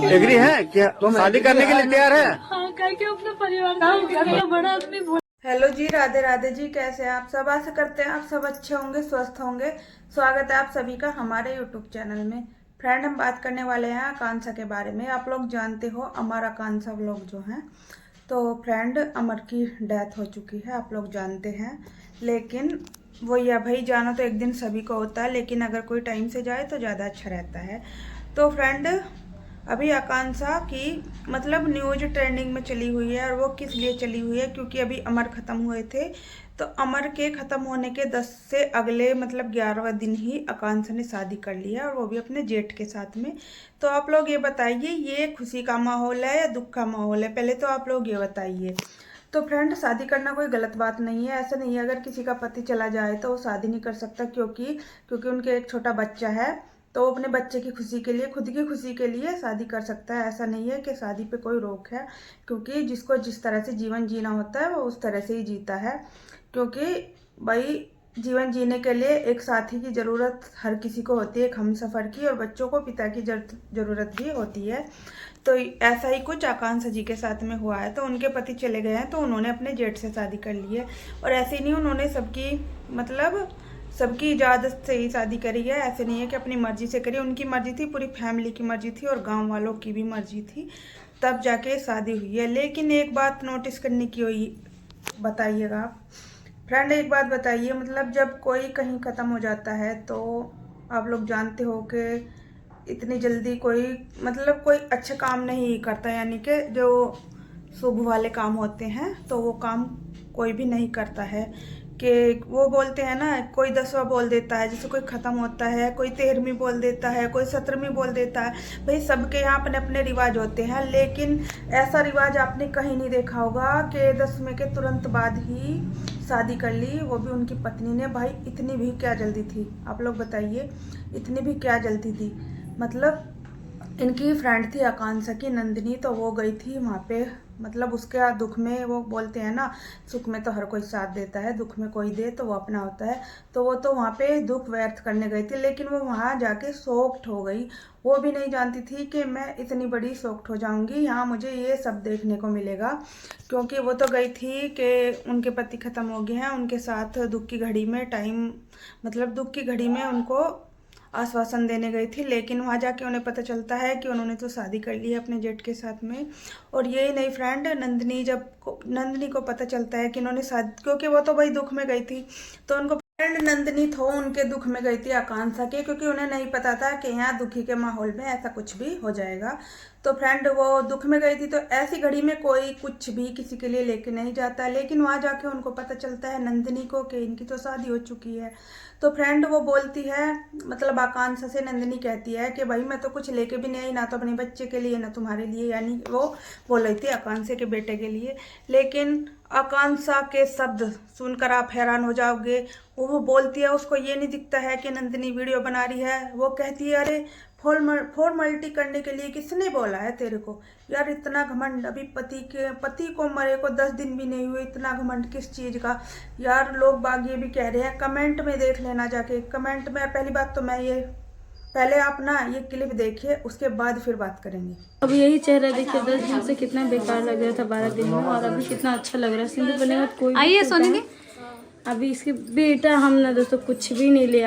Agree है क्या? तुम शादी करने के लिए तैयार है? हाँ, करके अपने परिवार बड़ा आदमी। हेलो जी, राधे राधे जी। कैसे हैं आप सब? आशा करते हैं आप सब अच्छे होंगे, स्वस्थ होंगे। स्वागत है आप सभी का हमारे यूट्यूब चैनल में। फ्रेंड, हम बात करने वाले हैं आकांक्षा के बारे में। आप लोग जानते हो अमर आकांक्षा व्लॉग जो हैं, तो फ्रेंड अमर की डेथ हो चुकी है, आप लोग जानते हैं। लेकिन वो या भाई जाना तो एक दिन सभी को होता है, लेकिन अगर कोई टाइम से जाए तो ज़्यादा अच्छा रहता है। तो फ्रेंड, अभी आकांक्षा की मतलब न्यूज ट्रेंडिंग में चली हुई है। और वो किस लिए चली हुई है? क्योंकि अभी अमर ख़त्म हुए थे, तो अमर के ख़त्म होने के 10 से अगले मतलब 11वें दिन ही आकांक्षा ने शादी कर ली है, और वो भी अपने जेठ के साथ में। तो आप लोग ये बताइए, ये खुशी का माहौल है या दुख का माहौल है? पहले तो आप लोग ये बताइए। तो फ्रेंड, शादी करना कोई गलत बात नहीं है, ऐसा नहीं है। अगर किसी का पति चला जाए तो वो शादी नहीं कर सकता, क्योंकि उनके एक छोटा बच्चा है, तो वो अपने बच्चे की खुशी के लिए, खुद की खुशी के लिए शादी कर सकता है। ऐसा नहीं है कि शादी पे कोई रोक है, क्योंकि जिसको जिस तरह से जीवन जीना होता है वो उस तरह से ही जीता है। क्योंकि भाई, जीवन जीने के लिए एक साथी की ज़रूरत हर किसी को होती है, एक हमसफ़र की, और बच्चों को पिता की ज़रूरत भी होती है। तो ऐसा ही कुछ आकांक्षा जी के साथ में हुआ है। तो उनके पति चले गए हैं, तो उन्होंने अपने जेठ से शादी कर ली है। और ऐसे ही नहीं, उन्होंने सबकी इजाज़त से ही शादी करी है। ऐसे नहीं है कि अपनी मर्जी से करी, उनकी मर्जी थी, पूरी फैमिली की मर्जी थी, और गांव वालों की भी मर्जी थी, तब जाके शादी हुई है। लेकिन एक बात नोटिस करने की हुई, बताइएगा आप फ्रेंड, एक बात बताइए, मतलब जब कोई कहीं ख़त्म हो जाता है तो आप लोग जानते हो कि इतनी जल्दी कोई मतलब कोई अच्छा काम नहीं करता, यानी कि जो शुभ वाले काम होते हैं तो वो काम कोई भी नहीं करता है। कि वो बोलते हैं ना, कोई 10वां बोल देता है, जैसे कोई ख़त्म होता है, कोई 13वीं बोल देता है, कोई 17वीं बोल देता है। भाई, सबके यहाँ अपने अपने रिवाज होते हैं, लेकिन ऐसा रिवाज आपने कहीं नहीं देखा होगा कि 10वें के तुरंत बाद ही शादी कर ली, वो भी उनकी पत्नी ने। भाई, इतनी भी क्या जल्दी थी? आप लोग बताइए, इतनी भी क्या जल्दी थी? मतलब इनकी फ्रेंड थी आकांक्षा की, नंदिनी, तो वो गई थी वहाँ पे, मतलब उसके दुख में, वो बोलते हैं ना, सुख में तो हर कोई साथ देता है, दुख में कोई दे तो वो अपना होता है। तो वो तो वहाँ पे दुख व्यर्थ करने गई थी, लेकिन वो वहाँ जाके शॉक्ड हो गई। वो भी नहीं जानती थी कि मैं इतनी बड़ी शॉक्ड हो जाऊँगी, यहाँ मुझे ये सब देखने को मिलेगा। क्योंकि वो तो गई थी कि उनके पति ख़त्म हो गए हैं, उनके साथ दुख की घड़ी में दुख की घड़ी में उनको आश्वासन देने गई थी। लेकिन वहाँ जाके उन्हें पता चलता है कि उन्होंने तो शादी कर ली है अपने जेठ के साथ में। और यही नहीं फ्रेंड, नंदिनी को पता चलता है कि इन्होंने शादी, क्योंकि वो तो भाई दुख में गई थी, तो उनको फ्रेंड नंदिनी तो उनके दुख में गई थी आकांक्षा के, क्योंकि उन्हें नहीं पता था कि यहाँ दुखी के माहौल में ऐसा कुछ भी हो जाएगा। तो फ्रेंड, वो दुख में गई थी, तो ऐसी घड़ी में कोई कुछ भी किसी के लिए लेके नहीं जाता। लेकिन वहाँ जाके उनको पता चलता है नंदिनी को कि इनकी तो शादी हो चुकी है। तो फ्रेंड, वो बोलती है, मतलब आकांक्षा से नंदिनी कहती है कि भाई, मैं तो कुछ लेके भी नहीं आई, ना तो अपने बच्चे के लिए ना तुम्हारे लिए, यानी वो बोल रही थी आकांक्षा के बेटे के लिए। लेकिन आकांक्षा के शब्द सुनकर आप हैरान हो जाओगे। वो बोलती है, उसको ये नहीं दिखता है कि नंदिनी वीडियो बना रही है। वो कहती है, अरे फॉर्मेलिटी करने के लिए किसने बोला है तेरे को? यार, इतना घमंड! अभी पति को मरे को 10 दिन भी नहीं हुए, इतना घमंड किस चीज़ का? यार, लोग बाग ये भी कह रहे हैं, कमेंट में देख लेना जाके, कमेंट में। पहली बात तो पहले आप ना ये क्लिप देखिए, उसके बाद फिर बात करेंगे। अब यही चेहरा देखिए, 10 दिन से कितना बेकार लग रहा था, 12 दिन में, और अभी कितना अच्छा लग रहा है। सिंदूर बनने के बाद कोई आइए सोने दी। अभी इसके बेटा हम ना दोस्तों कुछ भी नहीं लेके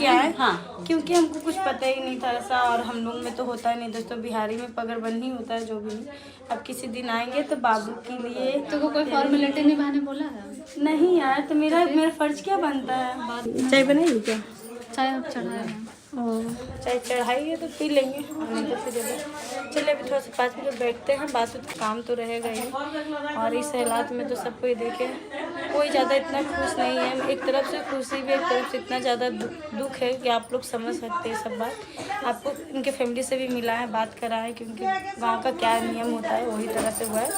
आए, हाँ, क्योंकि हमको कुछ पता ही नहीं था ऐसा। और हम लोग में तो होता ही नहीं दोस्तों, बिहारी में पगड़बंदी होता है, जो भी नहीं। अब किसी दिन आएंगे तो बाबू के लिए। तो कोई फॉर्मेलिटी निभाने बोला है? नहीं यार, तो मेरा फर्ज क्या बनता है? चाय बनाइए क्या? चाय आप चढ़ाए हैं? चाय चढ़ाइए तो पी लेंगे, नहीं तो फिर चलिए अभी थोड़ा सा 5 मिनट बैठते हैं, बात काम तो रहेगा ही। और इस हालात में तो सबको ही देखे, कोई ज़्यादा इतना खुश नहीं है। एक तरफ से खुशी भी, एक तरफ से इतना ज़्यादा दुख है कि आप लोग समझ सकते हैं सब बात। आपको इनके फैमिली से भी मिला है, बात करा है, क्योंकि गाँव का क्या नियम होता है वही तरह से हुआ है।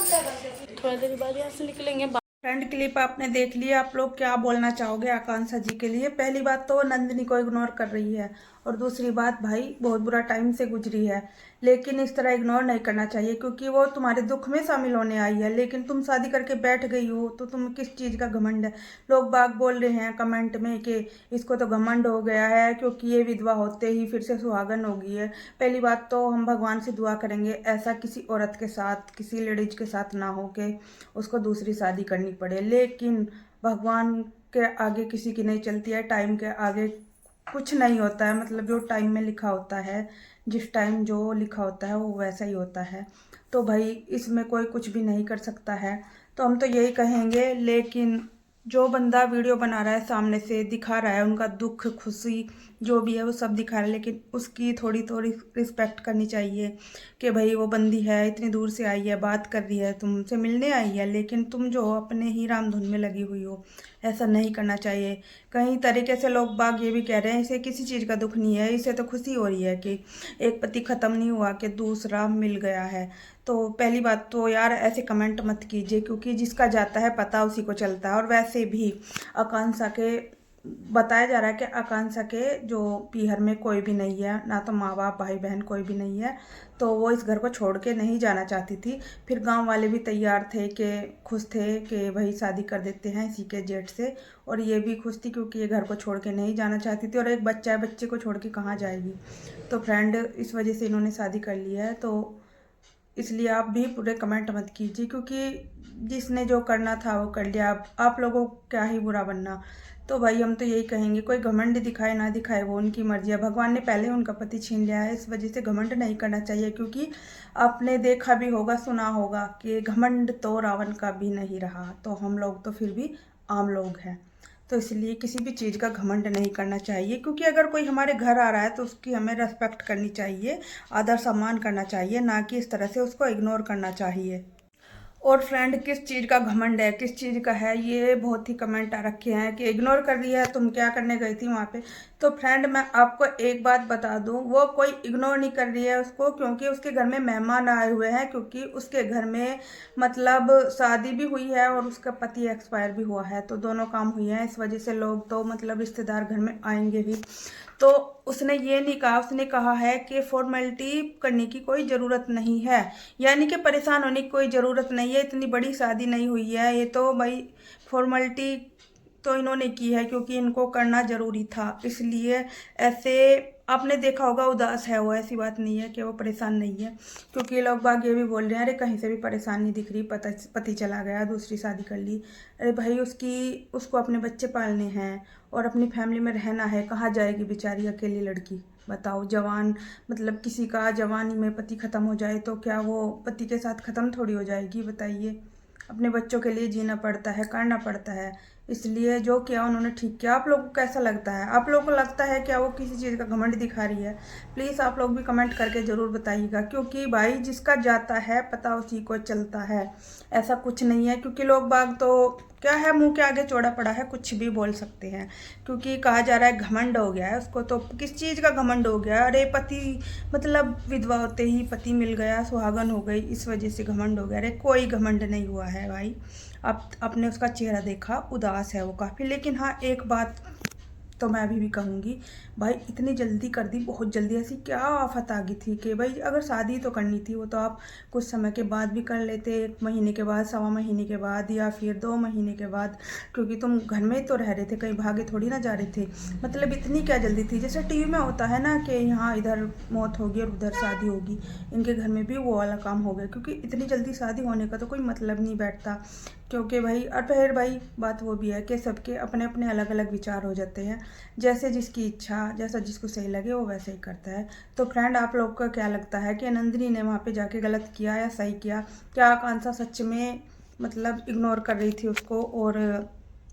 थोड़ा देर बाद यहाँ से निकलेंगे। फ्रेंड क्लिप आपने देख लिया, आप लोग क्या बोलना चाहोगे आकांक्षा जी के लिए? पहली बात तो नंदिनी को इग्नोर कर रही है, और दूसरी बात भाई बहुत बुरा टाइम से गुजरी है, लेकिन इस तरह इग्नोर नहीं करना चाहिए क्योंकि वो तुम्हारे दुख में शामिल होने आई है। लेकिन तुम शादी करके बैठ गई हो तो तुम किस चीज़ का घमंड है? लोग बाग बोल रहे हैं कमेंट में कि इसको तो घमंड हो गया है क्योंकि ये विधवा होते ही फिर से सुहागन हो गई है। पहली बात तो हम भगवान से दुआ करेंगे ऐसा किसी औरत के साथ, किसी लेडीज के साथ ना हो के उसको दूसरी शादी करनी पड़े। लेकिन भगवान के आगे किसी की नहीं चलती है, टाइम के आगे कुछ नहीं होता है। मतलब जो टाइम में लिखा होता है, जिस टाइम जो लिखा होता है वो वैसा ही होता है। तो भाई इसमें कोई कुछ भी नहीं कर सकता है, तो हम तो यही कहेंगे। लेकिन जो बंदा वीडियो बना रहा है, सामने से दिखा रहा है उनका दुख खुशी जो भी है वो सब दिखा रहा है, लेकिन उसकी थोड़ी तो रिस्पेक्ट करनी चाहिए कि भाई वो बंदी है, इतनी दूर से आई है, बात कर रही है, तुमसे मिलने आई है, लेकिन तुम जो हो अपने ही रामधुन में लगी हुई हो, ऐसा नहीं करना चाहिए। कई तरीके से लोग बाग ये भी कह रहे हैं इसे किसी चीज़ का दुख नहीं है, इसे तो खुशी हो रही है कि एक पति ख़त्म नहीं हुआ कि दूसरा मिल गया है। तो पहली बात तो यार ऐसे कमेंट मत कीजिए क्योंकि जिसका जाता है पता उसी को चलता है। और वैसे भी आकांक्षा के बताया जा रहा है कि आकांक्षा के जो पीहर में कोई भी नहीं है, ना तो माँ बाप भाई बहन कोई भी नहीं है, तो वो इस घर को छोड़ के नहीं जाना चाहती थी। फिर गांव वाले भी तैयार थे कि खुश थे कि भाई शादी कर देते हैं इसी के जेठ से, और ये भी खुश थी क्योंकि ये घर को छोड़ के नहीं जाना चाहती थी, और एक बच्चा है, बच्चे को छोड़ के कहाँ जाएगी। तो फ्रेंड इस वजह से इन्होंने शादी कर ली है। तो इसलिए आप भी पूरे कमेंट मत कीजिए क्योंकि जिसने जो करना था वो कर लिया, आप लोगों को क्या ही बुरा बनना। तो भाई हम तो यही कहेंगे कोई घमंड दिखाए ना दिखाए वो उनकी मर्जी है। भगवान ने पहले उनका पति छीन लिया है, इस वजह से घमंड नहीं करना चाहिए क्योंकि आपने देखा भी होगा सुना होगा कि घमंड तो रावण का भी नहीं रहा, तो हम लोग तो फिर भी आम लोग हैं। तो इसलिए किसी भी चीज़ का घमंड नहीं करना चाहिए क्योंकि अगर कोई हमारे घर आ रहा है तो उसकी हमें रेस्पेक्ट करनी चाहिए, आदर सम्मान करना चाहिए, ना कि इस तरह से उसको इग्नोर करना चाहिए। और फ्रेंड किस चीज़ का घमंड है, किस चीज़ का है, ये बहुत ही कमेंट आ रखे हैं कि इग्नोर कर रही है, तुम क्या करने गई थी वहाँ पे। तो फ्रेंड मैं आपको एक बात बता दूँ, वो कोई इग्नोर नहीं कर रही है उसको क्योंकि उसके घर में मेहमान आए हुए हैं, क्योंकि उसके घर में मतलब शादी भी हुई है और उसका पति एक्सपायर भी हुआ है, तो दोनों काम हुई हैं। इस वजह से लोग तो मतलब रिश्तेदार घर में आएंगे ही। तो उसने ये नहीं कहा, उसने कहा है कि फॉर्मेलिटी करने की कोई ज़रूरत नहीं है, यानी कि परेशान होने की कोई ज़रूरत नहीं है, इतनी बड़ी शादी नहीं हुई है। ये तो भाई फॉर्मेलिटी तो इन्होंने की है क्योंकि इनको करना ज़रूरी था, इसलिए ऐसे आपने देखा होगा उदास है वो, ऐसी बात नहीं है कि वो परेशान नहीं है। क्योंकि लोग बाग ये भी बोल रहे हैं अरे कहीं से भी परेशान नहीं दिख रही, पति चला गया, दूसरी शादी कर ली। अरे भाई उसको अपने बच्चे पालने हैं और अपनी फैमिली में रहना है, कहाँ जाएगी बेचारी अकेली लड़की, बताओ। जवान मतलब किसी का जवानी में पति ख़त्म हो जाए तो क्या वो पति के साथ ख़त्म थोड़ी हो जाएगी, बताइए। अपने बच्चों के लिए जीना पड़ता है, करना पड़ता है, इसलिए जो किया उन्होंने ठीक किया। आप लोगों को कैसा लगता है? आप लोगों को लगता है क्या वो किसी चीज़ का घमंड दिखा रही है? प्लीज़ आप लोग भी कमेंट करके ज़रूर बताइएगा क्योंकि भाई जिसका जाता है पता उसी को चलता है, ऐसा कुछ नहीं है। क्योंकि लोग बाग तो क्या है, मुंह के आगे चौड़ा पड़ा है, कुछ भी बोल सकते हैं क्योंकि कहा जा रहा है घमंड हो गया है उसको। तो किस चीज़ का घमंड हो गया? अरे पति मतलब विधवा होते ही पति मिल गया, सुहागन हो गई, इस वजह से घमंड हो गया। अरे कोई घमंड नहीं हुआ है भाई, आपने उसका चेहरा देखा, उदास है वो काफ़ी। लेकिन हाँ एक बात तो मैं अभी भी कहूँगी, भाई इतनी जल्दी कर दी, बहुत जल्दी। ऐसी क्या आफत आ गई थी कि भाई अगर शादी तो करनी थी वो तो आप कुछ समय के बाद भी कर लेते, 1 महीने के बाद, 1.25 महीने के बाद, या फिर 2 महीने के बाद, क्योंकि तुम घर में ही तो रह रहे थे, कहीं भागे थोड़ी ना जा रहे थे। मतलब इतनी क्या जल्दी थी? जैसे टीवी में होता है ना कि यहाँ इधर मौत होगी और उधर शादी होगी, इनके घर में भी वो वाला काम हो गया क्योंकि इतनी जल्दी शादी होने का तो कोई मतलब नहीं बैठता। क्योंकि भाई और फिर भाई बात वो भी है कि सबके अपने अपने अलग अलग विचार हो जाते हैं, जैसे जिसकी इच्छा, जैसा जिसको सही लगे वो वैसे ही करता है। तो फ्रेंड आप लोग को क्या लगता है कि नंदिनी ने वहाँ पे जाके गलत किया या सही किया? क्या आकांक्षा सच में मतलब इग्नोर कर रही थी उसको और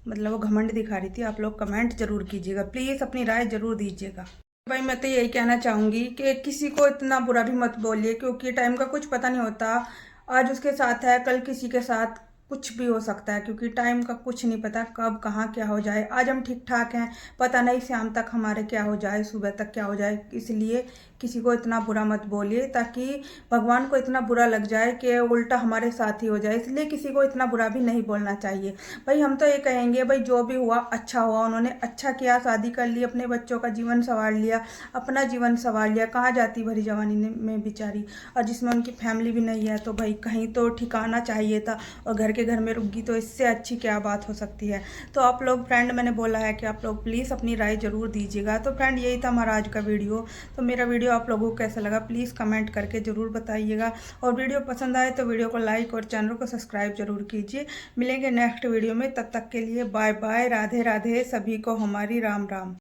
मतलब वो घमंड दिखा रही थी? आप लोग कमेंट जरूर कीजिएगा, प्लीज़ अपनी राय जरूर दीजिएगा। भाई मैं तो यही कहना चाहूँगी कि किसी को इतना बुरा भी मत बोलिए क्योंकि टाइम का कुछ पता नहीं होता। आज उसके साथ है, कल किसी के साथ कुछ भी हो सकता है, क्योंकि टाइम का कुछ नहीं पता, कब कहाँ क्या हो जाए। आज हम ठीक ठाक हैं, पता नहीं शाम तक हमारे क्या हो जाए, सुबह तक क्या हो जाए। इसलिए किसी को इतना बुरा मत बोलिए, ताकि भगवान को इतना बुरा लग जाए कि उल्टा हमारे साथ ही हो जाए। इसलिए किसी को इतना बुरा भी नहीं बोलना चाहिए। भाई हम तो ये कहेंगे, भाई जो भी हुआ अच्छा हुआ, उन्होंने अच्छा किया, शादी कर ली, अपने बच्चों का जीवन संवार लिया, अपना जीवन संवार लिया। कहाँ जाती भरी जवानी में बेचारी, और जिसमें उनकी फैमिली भी नहीं है, तो भाई कहीं तो ठिकाना चाहिए था, और घर के घर में रुक गई, तो इससे अच्छी क्या बात हो सकती है। तो आप लोग फ्रेंड, मैंने बोला है कि आप लोग प्लीज़ अपनी राय ज़रूर दीजिएगा। तो फ्रेंड यही था हमारा आज का वीडियो। तो मेरा वीडियो आप लोगों को कैसा लगा प्लीज़ कमेंट करके ज़रूर बताइएगा, और वीडियो पसंद आए तो वीडियो को लाइक और चैनल को सब्सक्राइब जरूर कीजिए। मिलेंगे नेक्स्ट वीडियो में, तब तक के लिए बाय बाय, राधे राधे, सभी को हमारी राम राम।